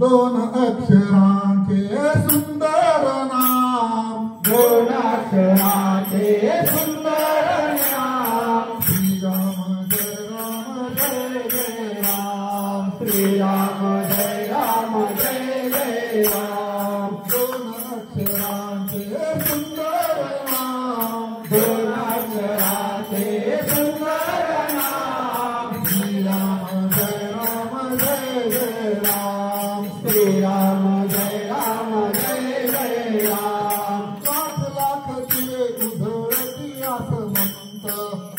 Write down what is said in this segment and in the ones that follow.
दोन अक्षरांचे सुंदर नाम, दोन अक्षराचे सुंदर नाम, श्रीराम जय राम जय जय राम, श्रीराम जय राम जय जय राम, दोन अक्षरांचे सुंदर नाम, दोन अक्षराचे सुंदर नाम, श्रीराम जय जय राम, श्रीराम जय राम जय जय राम, 7 लाख दिवे उधळती आसमंत,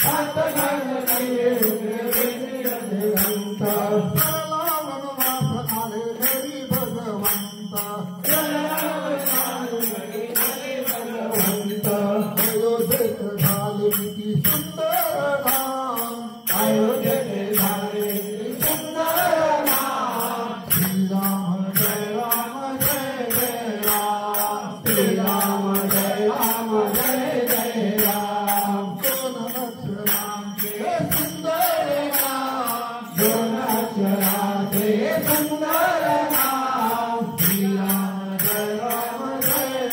7 लाख दिवे उधळती आसमंत, चला वनवास आले घरी भगवंत, अयोध्येत झाले किती सुंदर नाम, अयोध्येत झाले सुंदर नाम, श्रीराम जय जय राम, श्रीराम जय राम जय जय राम, दोन अक्षरांचे सुंदर नाम, दोन अक्षराचे सुंदर नाम, श्रीराम जय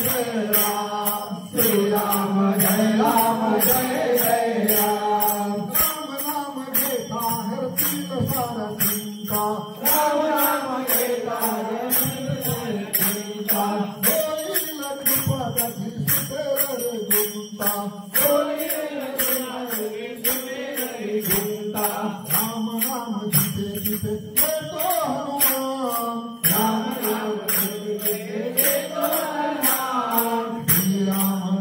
जय राम, श्रीराम जय राम जय जय राम, राम नाम घेता हरतील सारा चिंता, राम राम घेता चिंता, होईल कृपा त्याची सुतेर गुंता, चिंता, राम नाम जिथे जिथे येतो हनुमान, राम राम देतो नाम, श्रीराम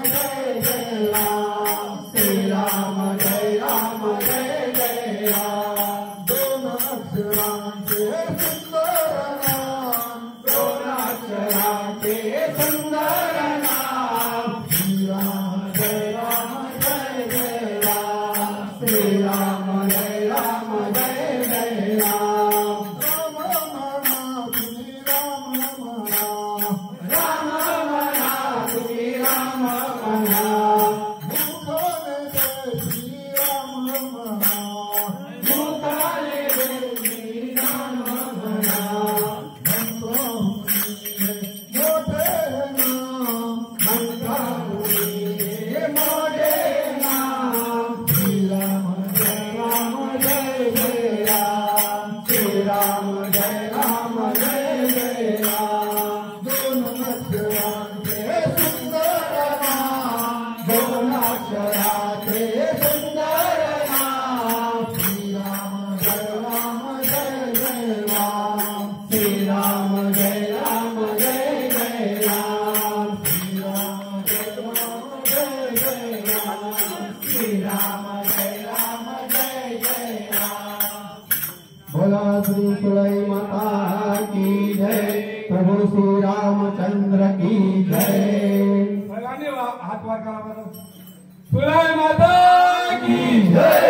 जय जय राम, श्रीराम जय राम जय जय राम, दोन अक्षरांचे सुंदर नाम, दोन अक्षराचे सुंदर नाम, श्रीराम जय जय राम, श्रीराम जय राम जय जय राम, राम म्हणा तुम्ही राम म्हणा, राम म्हणा तुम्ही राम म्हणा, मुखाने जय श्रीराम म्हणा, मुखाने तुम्ही राम म्हणा, मोठे नाम, मंत्राहुनी मोठे नाम, श्रीराम राम जय जय राम, श्रीराम जय राम जय जय राम, दोन अक्षरांचे सुंदर नाम, दोन अक्षराचे सुंदर नाम, श्रीराम जय जय राम, श्रीराम जय राम जय जय राम, श्रीराम जय जय राम, श्रीराम जय राम जय जय राम, बोला श्री सुरई माता की जय, प्रभु श्री रामचंद्र की जय। सगळ्यांनी हात वर करा बरं। सुराय माता की जय।